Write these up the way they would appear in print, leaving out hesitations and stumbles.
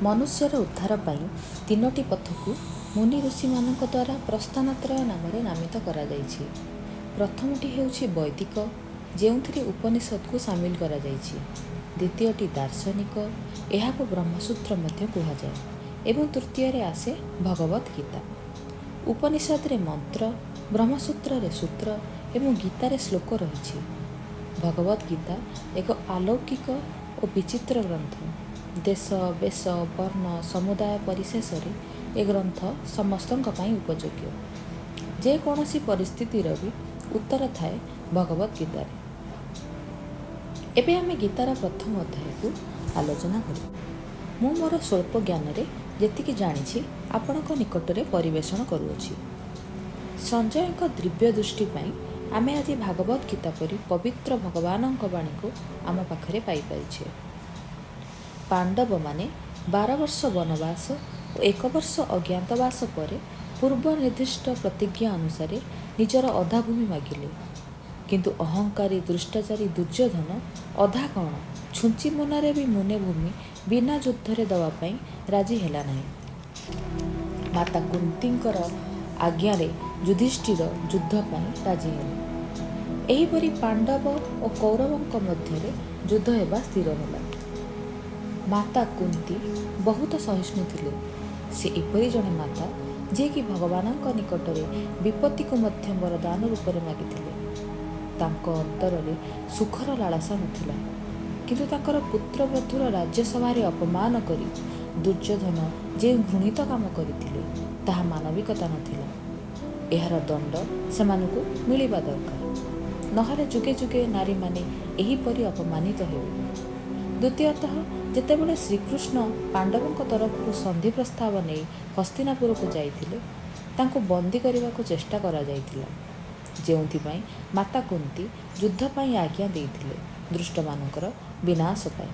ମନୁଷ୍ୟର ଉଦ୍ଧାର ପାଇଁ ତିନୋଟି ପଥକୁ ମୁନି ଋଷିମାନଙ୍କ ଦ୍ୱାରା ପ୍ରସ୍ଥାନତ୍ରୟ ନାମରେ ନାମିତ କରାଯାଇଛି। ପ୍ରଥମଟି ହେଉଛି ବୈଦିକ, ଯେଉଁଥିରେ ଉପନିଷଦକୁ ସାମିଲ କରାଯାଇଛି। ଦ୍ୱିତୀୟଟି ଦାର୍ଶନିକ, ଏହାକୁ ବ୍ରହ୍ମସୂତ୍ର ମଧ୍ୟ କୁହାଯାଏ। ଏବଂ ତୃତୀୟରେ ଆସେ ଭଗବତ ଗୀତା। ଉପନିଷଦରେ ମନ୍ତ୍ର, ବ୍ରହ୍ମସୂତ୍ରରେ ସୂତ୍ର ଏବଂ ଗୀତାରେ ଶ୍ଲୋକ ରହିଛି। ଭଗବତ ଗୀତା ଏକ ଆଲୌକିକ ଓ ବିଚିତ୍ର ଗ୍ରନ୍ଥ। ଦେଶ, ବେଶ, ବର୍ଣ୍ଣ, ସମୁଦାୟ ପରିଶେଷରେ ଏ ଗ୍ରନ୍ଥ ସମସ୍ତଙ୍କ ପାଇଁ ଉପଯୋଗ୍ୟ। ଯେକୌଣସି ପରିସ୍ଥିତିର ବି ଉତ୍ତର ଥାଏ ଭଗବତ ଗୀତାରେ। ଏବେ ଆମେ ଗୀତାର ପ୍ରଥମ ଅଧ୍ୟାୟକୁ ଆଲୋଚନା କରିବା। ମୁଁ ମୋର ସ୍ୱଳ୍ପ ଜ୍ଞାନରେ ଯେତିକି ଜାଣିଛି ଆପଣଙ୍କ ନିକଟରେ ପରିବେଷଣ କରୁଅଛି। ସଞ୍ଜୟଙ୍କ ଦିବ୍ୟ ଦୃଷ୍ଟି ପାଇଁ ଆମେ ଆଜି ଭାଗବତ ଗୀତା ପରି ପବିତ୍ର ଭଗବାନଙ୍କ ବାଣୀକୁ ଆମ ପାଖରେ ପାଇପାରିଛେ। ପାଣ୍ଡବମାନେ 12 ବର୍ଷ ବନବାସ ଓ 1 ବର୍ଷ ଅଜ୍ଞାତବାସ ପରେ ପୂର୍ବ ନିର୍ଦ୍ଦିଷ୍ଟ ପ୍ରତିଜ୍ଞା ଅନୁସାରେ ନିଜର ଅଧା ଭୂମି ମାଗିଲେ। କିନ୍ତୁ ଅହଙ୍କାରୀ ଦୃଷ୍ଟାଚାରୀ ଦୁର୍ଯ୍ୟୋଧନ ଅଧା କ'ଣ ଛୁଞ୍ଚି ମୁନରେ ବି ମୁନେ ଭୂମି ବିନା ଯୁଦ୍ଧରେ ଦେବା ପାଇଁ ରାଜି ହେଲା ନାହିଁ। ମାତା କୁନ୍ତୀଙ୍କର ଆଜ୍ଞାରେ ଯୁଧିଷ୍ଠିର ଯୁଦ୍ଧ ପାଇଁ ରାଜି ହେଲେ। ଏହିପରି ପାଣ୍ଡବ ଓ କୌରବଙ୍କ ମଧ୍ୟରେ ଯୁଦ୍ଧ ହେବା ସ୍ଥିର ହେଲା। ମାତା କୁନ୍ତୀ ବହୁତ ସହିଷ୍ଣୁ ଥିଲେ। ସେ ଏପରି ଜଣେ ମାତା ଯିଏକି ଭଗବାନଙ୍କ ନିକଟରେ ବିପତ୍ତିକୁ ମଧ୍ୟ ବରଦାନ ରୂପରେ ମାଗିଥିଲେ। ତାଙ୍କ ଅନ୍ତରରେ ସୁଖର ଲାଳସା ନଥିଲା। କିନ୍ତୁ ତାଙ୍କର ପୁତ୍ରବଧୂର ରାଜ୍ୟସଭାରେ ଅପମାନ କରି ଦୁର୍ଯ୍ୟୋଧନ ଯେଉଁ ଘୃଣିତ କାମ କରିଥିଲେ ତାହା ମାନବିକତା ନଥିଲା। ଏହାର ଦଣ୍ଡ ସେମାନଙ୍କୁ ମିଳିବା ଦରକାର, ନହେଲେ ଯୁଗେ ଯୁଗେ ନାରୀମାନେ ଏହିପରି ଅପମାନିତ ହେବେ। ଦ୍ୱିତୀୟତଃ, ଯେତେବେଳେ ଶ୍ରୀକୃଷ୍ଣ ପାଣ୍ଡବଙ୍କ ତରଫରୁ ସନ୍ଧି ପ୍ରସ୍ତାବ ନେଇ ହସ୍ତିନାପୁରକୁ ଯାଇଥିଲେ, ତାଙ୍କୁ ବନ୍ଦୀ କରିବାକୁ ଚେଷ୍ଟା କରାଯାଇଥିଲା, ଯେଉଁଥିପାଇଁ ମାତା କୁନ୍ତୀ ଯୁଦ୍ଧ ପାଇଁ ଆଜ୍ଞା ଦେଇଥିଲେ ଦୁଷ୍ଟମାନଙ୍କର ବିନାଶ ପାଇଁ।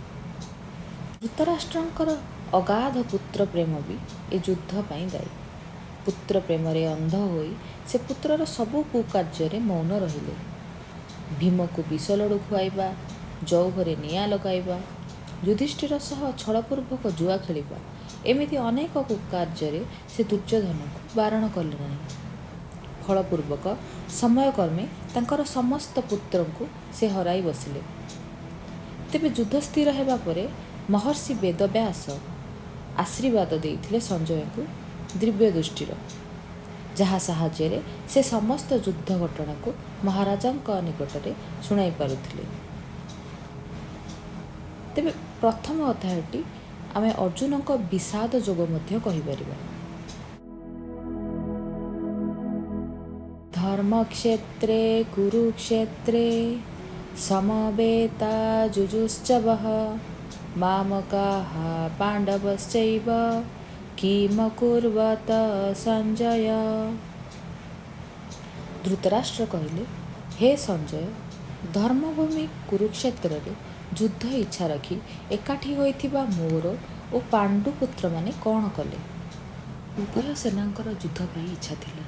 ଧୃତରାଷ୍ଟ୍ରଙ୍କର ଅଗାଧ ପୁତ୍ର ପ୍ରେମ ବି ଏ ଯୁଦ୍ଧ ପାଇଁ ଦାୟୀ। ପୁତ୍ର ପ୍ରେମରେ ଅନ୍ଧ ହୋଇ ସେ ପୁତ୍ରର ସବୁ କୁକାର୍ଯ୍ୟରେ ମୌନ ରହିଲେ। ଭୀମକୁ ବିଷ ଲଡୁ ଖୁଆଇବା, ଜୌଘରେ ନିଆଁ ଲଗାଇବା, ଯୁଧିଷ୍ଠିର ସହ ଛଳପୂର୍ବକ ଜୁଆ ଖେଳିବା, ଏମିତି ଅନେକ କୁକାର୍ଯ୍ୟରେ ସେ ଦୁର୍ଯ୍ୟୋଧନକୁ ବାରଣ କଲେ ନାହିଁ। ଫଳପୂର୍ବକ ସମୟକ୍ରମେ ତାଙ୍କର ସମସ୍ତ ପୁତ୍ରଙ୍କୁ ସେ ହରାଇ ବସିଲେ। ତେବେ ଯୁଦ୍ଧ ସ୍ଥିର ହେବା ପରେ ମହର୍ଷି ବେଦବ୍ୟାସ ଆଶୀର୍ବାଦ ଦେଇଥିଲେ ସଞ୍ଜୟଙ୍କୁ ଦିବ୍ୟ ଦୃଷ୍ଟିର, ଯାହା ସାହାଯ୍ୟରେ ସେ ସମସ୍ତ ଯୁଦ୍ଧ ଘଟଣାକୁ ମହାରାଜାଙ୍କ ନିକଟରେ ଶୁଣାଇ ପାରୁଥିଲେ। ତେବେ ପ୍ରଥମ ଅଧ୍ୟାୟଟି ଆମେ ଅର୍ଜୁନଙ୍କ ବିଷାଦ ଯୋଗ ମଧ୍ୟ କହିପାରିବା। ଧର୍ମକ୍ଷେତ୍ରେ କୁରୁକ୍ଷେତ୍ରେ ସମବେତା ଯୁଯୁଶ୍ଚବଃ ମାମକାଃ ପାଣ୍ଡବଶ୍ଚୈବ କିମକୁର୍ବତ ସଞ୍ଜୟ। ଧୃତରାଷ୍ଟ୍ର କହିଲେ, ହେ ସଞ୍ଜୟ, ଧର୍ମଭୂମି କୁରୁକ୍ଷେତ୍ରରେ ଯୁଦ୍ଧ ଇଚ୍ଛା ରଖି ଏକାଠି ହୋଇଥିବା ମୋର ଓ ପାଣ୍ଡୁପୁତ୍ରମାନେ କ'ଣ କଲେ? ଉଭୟ ସେନାଙ୍କର ଯୁଦ୍ଧ ପାଇଁ ଇଚ୍ଛା ଥିଲା,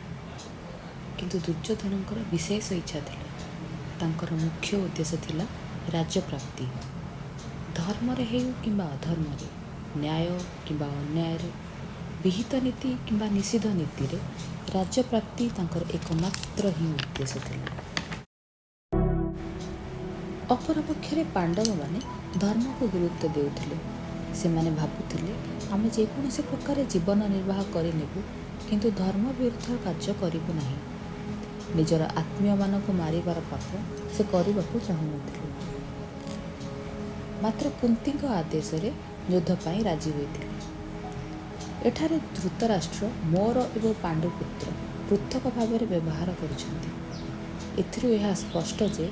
କିନ୍ତୁ ଦୁର୍ଯ୍ୟୋଧନଙ୍କର ବିଶେଷ ଇଚ୍ଛା ଥିଲା। ତାଙ୍କର ମୁଖ୍ୟ ଉଦ୍ଦେଶ୍ୟ ଥିଲା ରାଜ୍ୟପ୍ରାପ୍ତି। ଧର୍ମରେ ହେଉ କିମ୍ବା ଅଧର୍ମରେ, ନ୍ୟାୟ କିମ୍ବା ଅନ୍ୟାୟରେ, ବିହିତ ନୀତି କିମ୍ବା ନିଷିଦ୍ଧ ନୀତିରେ ରାଜ୍ୟପ୍ରାପ୍ତି ତାଙ୍କର ଏକମାତ୍ର ହିଁ ଉଦ୍ଦେଶ୍ୟ ଥିଲା। ଅପରପକ୍ଷରେ ପାଣ୍ଡବମାନେ ଧର୍ମକୁ ଗୁରୁତ୍ୱ ଦେଉଥିଲେ। ସେମାନେ ଭାବୁଥିଲେ, ଆମେ ଯେକୌଣସି ପ୍ରକାର ଜୀବନ ନିର୍ବାହ କରିନେବୁ, କିନ୍ତୁ ଧର୍ମ ବିରୁଦ୍ଧ କାର୍ଯ୍ୟ କରିବୁ ନାହିଁ। ନିଜର ଆତ୍ମୀୟମାନଙ୍କୁ ମାରିବାର ପାପ ସେ କରିବାକୁ ଚାହୁଁନଥିଲେ। ମାତ୍ର କୁନ୍ତୀଙ୍କ ଆଦେଶରେ ଯୁଦ୍ଧ ପାଇଁ ରାଜି ହୋଇଥିଲେ। ଏଠାରେ ଧୃତରାଷ୍ଟ୍ର ମୋର ଏବଂ ପାଣ୍ଡୁପୁତ୍ର ପୃଥକ ଭାବରେ ବ୍ୟବହାର କରୁଛନ୍ତି। ଏଥିରୁ ଏହା ସ୍ପଷ୍ଟ ଯେ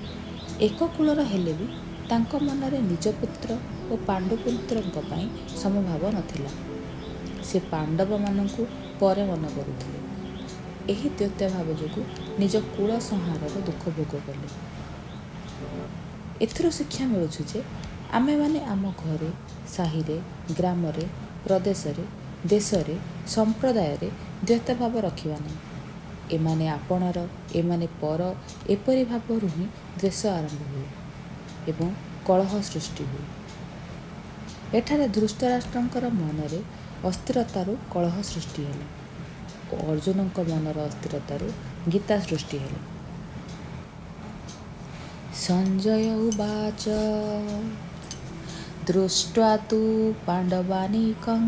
ଏକ କୁଳର ହେଲେ ବି ତାଙ୍କ ମନରେ ନିଜ ପୁତ୍ର ଓ ପାଣ୍ଡୁପୁତ୍ରଙ୍କ ପାଇଁ ସମଭାବ ନଥିଲା। ସେ ପାଣ୍ଡବମାନଙ୍କୁ ପରେ ମନେ କରୁଥିଲେ। ଏହି ଦ୍ୱୈତଭାବ ଯୋଗୁଁ ନିଜ କୁଳ ସଂହାରର ଦୁଃଖ ଭୋଗ କଲେ। ଏଥିରୁ ଶିକ୍ଷା ମିଳୁଛି ଯେ ଆମେମାନେ ଆମ ଘରେ, ସାହିରେ, ଗ୍ରାମରେ, ପ୍ରଦେଶରେ, ଦେଶରେ, ସମ୍ପ୍ରଦାୟରେ ଦ୍ୱୈତଭାବ ରଖିବା ନାହିଁ। ଏମାନେ ଆପଣାର, ଏମାନେ ପର, ଏପରି ଭାବରୁ ହିଁ ଦ୍ୱେଷ ଆରମ୍ଭ ହୁଏ ଏବଂ କଳହ ସୃଷ୍ଟି ହୁଏ। ଏଠାରେ ଧୃତରାଷ୍ଟ୍ରଙ୍କର ମନରେ ଅସ୍ଥିରତାରୁ କଳହ ସୃଷ୍ଟି ହେଲା ଓ ଅର୍ଜୁନଙ୍କ ମନର ଅସ୍ଥିରତାରୁ ଗୀତା ସୃଷ୍ଟି ହେଲା। ସଞ୍ଜୟ ଉବାଚ ଦୃଷ୍ଟ୍वा ତୁ ପାଣ୍ଡବାନିକଂ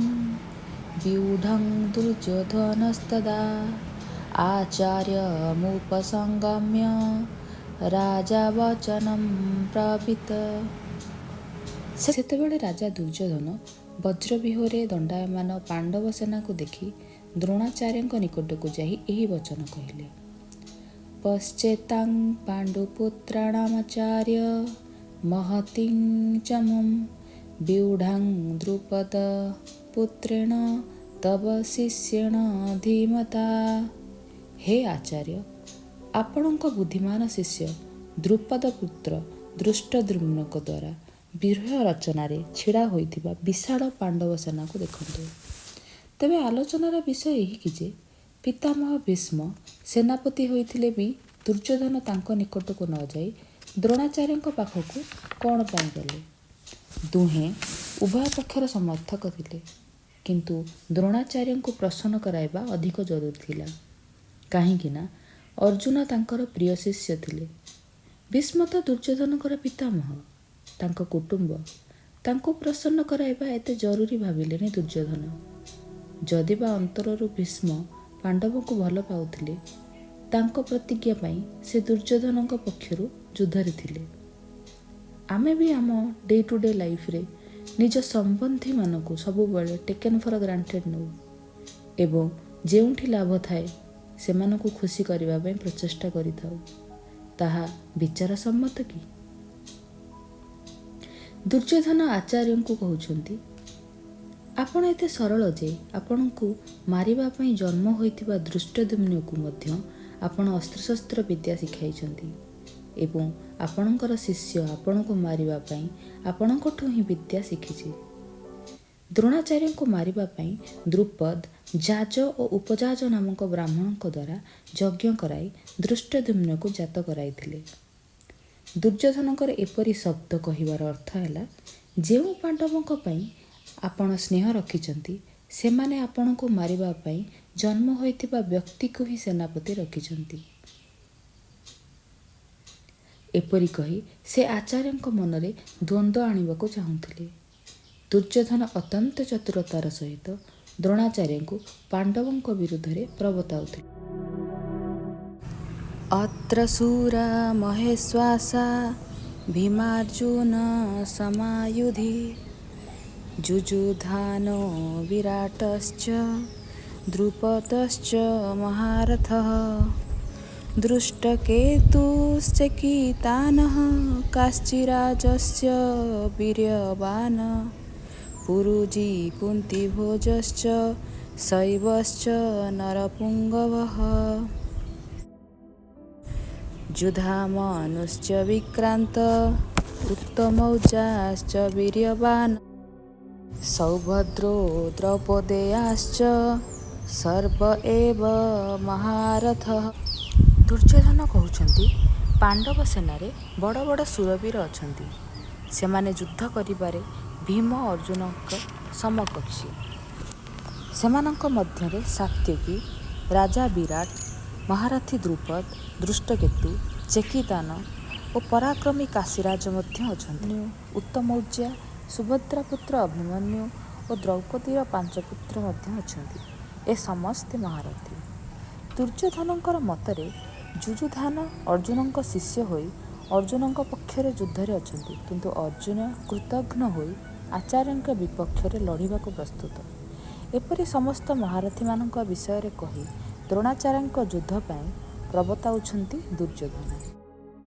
ବ୍ୟୁଢ଼ଂ ଦୁର୍ଯ୍ୟୋଧନସ୍ତଦା ଆଚାର୍ୟମୁପସଂଗମ୍ୟ ରାଜା ବଚନଂ ବ୍ରବୀତ୍। ସେତେବେଳେ ରାଜା ଦୁର୍ଯ୍ୟୋଧନ ବଜ୍ରବ୍ୟୁହରେ ଦଣ୍ଡାୟମାନ ପାଣ୍ଡବ ସେନାକୁ ଦେଖି ଦ୍ରୋଣାଚାର୍ଯ୍ୟଙ୍କ ନିକଟକୁ ଯାଇ ଏହି ବଚନ କହିଲେ। ପଶ୍ଚେତାଂ ପାଣ୍ଡୁପୁତ୍ରାଣାମାଚାର୍ୟ ମହତିଂ ଚମୁଂ ବ୍ୟୁଢ଼ାଂ ଦ୍ରୁପଦ ପୁତ୍ରେଣ ତବ ଶିଷ୍ୟେଣ ଧୀମତା। ହେ ଆଚାର୍ଯ୍ୟ, ଆପଣଙ୍କ ବୁଦ୍ଧିମାନ ଶିଷ୍ୟ ଦ୍ରୁପଦ ପୁତ୍ର ଧୃଷ୍ଟଦ୍ୟୁମ୍ନଙ୍କ ଦ୍ୱାରା ବ୍ୟୂହ ରଚନାରେ ଛିଡ଼ା ହୋଇଥିବା ବିଶାଳ ପାଣ୍ଡବ ସେନାକୁ ଦେଖନ୍ତୁ। ତେବେ ଆଲୋଚନାର ବିଷୟ ଏହିକି ଯେ ପିତାମହ ଭୀଷ୍ମ ସେନାପତି ହୋଇଥିଲେ ବି ଦୁର୍ଯ୍ୟୋଧନ ତାଙ୍କ ନିକଟକୁ ନ ଯାଇ ଦ୍ରୋଣାଚାର୍ଯ୍ୟଙ୍କ ପାଖକୁ କ'ଣ ପାଇଁ ଗଲେ? ଦୁହେଁ ଉଭୟ ପକ୍ଷର ସମର୍ଥକ ଥିଲେ, କିନ୍ତୁ ଦ୍ରୋଣାଚାର୍ଯ୍ୟଙ୍କୁ ପ୍ରସନ୍ନ କରାଇବା ଅଧିକ ଜରୁରୀ ଥିଲା। କାହିଁକି ନା ଅର୍ଜୁନ ତାଙ୍କର ପ୍ରିୟ ଶିଷ୍ୟ ଥିଲେ। ଭୀଷ୍ମ ତ ଦୁର୍ଯ୍ୟୋଧନଙ୍କର ପିତାମହ, ତାଙ୍କ କୁଟୁମ୍ବ। ତାଙ୍କୁ ପ୍ରସନ୍ନ କରାଇବା ଏତେ ଜରୁରୀ ଭାବିଲେନି ଦୁର୍ଯ୍ୟୋଧନ। ଯଦି ବା ଅନ୍ତରରୁ ଭୀଷ୍ମ ପାଣ୍ଡବଙ୍କୁ ଭଲ ପାଉଥିଲେ, ତାଙ୍କ ପ୍ରତିଜ୍ଞା ପାଇଁ ସେ ଦୁର୍ଯ୍ୟୋଧନଙ୍କ ପକ୍ଷରୁ ଯୁଦ୍ଧରେ ଥିଲେ। ଆମେ ବି ଆମ ଡେ ଟୁ ଡେ ଲାଇଫରେ ନିଜ ସମ୍ବନ୍ଧୀମାନଙ୍କୁ ସବୁବେଳେ ଟେକେନ୍ ଫର୍ ଗ୍ରାଣ୍ଟେଡ୍ ନେଉ ଏବଂ ଯେଉଁଠି ଲାଭ ଥାଏ ସେମାନଙ୍କୁ ଖୁସି କରିବା ପାଇଁ ପ୍ରଚେଷ୍ଟା କରିଥାଉ। ତାହା ବିଚାର ସମ୍ମତ କି? ଦୁର୍ଯ୍ୟୋଧନ ଆଚାର୍ଯ୍ୟଙ୍କୁ କହୁଛନ୍ତି, ଆପଣ ଏତେ ସରଳ ଯେ ଆପଣଙ୍କୁ ମାରିବା ପାଇଁ ଜନ୍ମ ହୋଇଥିବା ଧୃଷ୍ଟଦ୍ୟୁମ୍ନକୁ ମଧ୍ୟ ଆପଣ ଅସ୍ତ୍ରଶସ୍ତ୍ର ବିଦ୍ୟା ଶିଖାଇଛନ୍ତି ଏବଂ ଆପଣଙ୍କର ଶିଷ୍ୟ ଆପଣଙ୍କୁ ମାରିବା ପାଇଁ ଆପଣଙ୍କଠୁ ହିଁ ବିଦ୍ୟା ଶିଖିଛି। ଦ୍ରୋଣାଚାର୍ଯ୍ୟଙ୍କୁ ମାରିବା ପାଇଁ ଦ୍ରୁପଦ ଯାଜ ଓ ଉପଯାଜ ନାମକ ବ୍ରାହ୍ମଣଙ୍କ ଦ୍ୱାରା ଯଜ୍ଞ କରାଇ ଧୃଷ୍ଟଦ୍ୟୁମ୍ନକୁ ଜାତ କରାଇଥିଲେ। ଦୁର୍ଯ୍ୟୋଧନଙ୍କର ଏପରି ଶବ୍ଦ କହିବାର ଅର୍ଥ ହେଲା, ଯେଉଁ ପାଣ୍ଡବଙ୍କ ପାଇଁ ଆପଣ ସ୍ନେହ ରଖିଛନ୍ତି ସେମାନେ ଆପଣଙ୍କୁ ମାରିବା ପାଇଁ ଜନ୍ମ ହୋଇଥିବା ବ୍ୟକ୍ତିକୁ ହିଁ ସେନାପତି ରଖିଛନ୍ତି। ଏପରି କହି ସେ ଆଚାର୍ଯ୍ୟଙ୍କ ମନରେ ଦ୍ୱନ୍ଦ୍ୱ ଆଣିବାକୁ ଚାହୁଁଥିଲେ। ଦୁର୍ଯ୍ୟୋଧନ ଅତ୍ୟନ୍ତ ଚତୁରତାର ସହିତ ଦ୍ରୋଣାଚାର୍ଯ୍ୟଙ୍କୁ ପାଣ୍ଡବଙ୍କ ବିରୁଦ୍ଧରେ ପ୍ରବର୍ତ୍ତାଉଥିଲେ। ଅତ୍ର ଶୂରା ମହେଶ୍ୱାସା ଭୀମାର୍ଜୁନ ସମାୟୁଧି ଯୁଯୁଧାନୋ ବିରାଟଶ୍ଚ ଦ୍ରୁପଦଶ୍ଚ ମହାରଥଃ ଦୃଷ୍ଟକେତୁଶ୍ଚକିତାନଃ କାଶ୍ଚିରାଜस्य ବୀर्यवान् पुरुजी कुन्तीभोजश्च शैवश्च नरपुङ्गवः युधामनुश्च विक्रान्त उत्तमौजाश्च वीर्यवान् सौभद्रो द्रौपदेयाश्च सर्व एव महारथः। ଦୁର୍ଯ୍ୟୋଧନ କହୁଛନ୍ତି, ପାଣ୍ଡବ ସେନାରେ ବଡ଼ ବଡ଼ ଶୂରବୀର ଅଛନ୍ତି। ସେମାନେ ଯୁଦ୍ଧ କରିବାରେ ଭୀମ ଅର୍ଜୁନଙ୍କ ସମକକ୍ଷୀ। ସେମାନଙ୍କ ମଧ୍ୟରେ ସାତ୍ୟକୀ, ରାଜା ବିରାଟ, ମହାରଥୀ ଦ୍ରୁପଦ, ଦୃଷ୍ଟକେତୁ, ଚେକିତାନ ଓ ପରାକ୍ରମୀ କାଶୀରାଜ ମଧ୍ୟ ଅଛନ୍ତି। ଉତ୍ତମୌଜା, ସୁଭଦ୍ରା ପୁତ୍ର ଅଭିମନ୍ୟୁ ଓ ଦ୍ରୌପଦୀର 5 ପୁତ୍ର ମଧ୍ୟ ଅଛନ୍ତି। ଏ ସମସ୍ତେ ମହାରଥୀ। ଦୁର୍ଯ୍ୟୋଧନଙ୍କର ମତରେ ଯୁଯୁଧାନ ଅର୍ଜୁନଙ୍କ ଶିଷ୍ୟ ହୋଇ ଅର୍ଜୁନଙ୍କ ପକ୍ଷରେ ଯୁଦ୍ଧରେ ଅଛନ୍ତି, କିନ୍ତୁ ଅର୍ଜୁନ କୃତଘ୍ନ ହୋଇ ଆଚାର୍ଯ୍ୟଙ୍କ ବିପକ୍ଷରେ ଲଢ଼ିବାକୁ ପ୍ରସ୍ତୁତ। ଏପରି ସମସ୍ତ ମହାରଥୀମାନଙ୍କ ବିଷୟରେ କହି ଦ୍ରୋଣାଚାର୍ଯ୍ୟଙ୍କ ଯୁଦ୍ଧ ପାଇଁ ପ୍ରବର୍ତ୍ତାଉଛନ୍ତି ଦୁର୍ଯ୍ୟୋଧନ।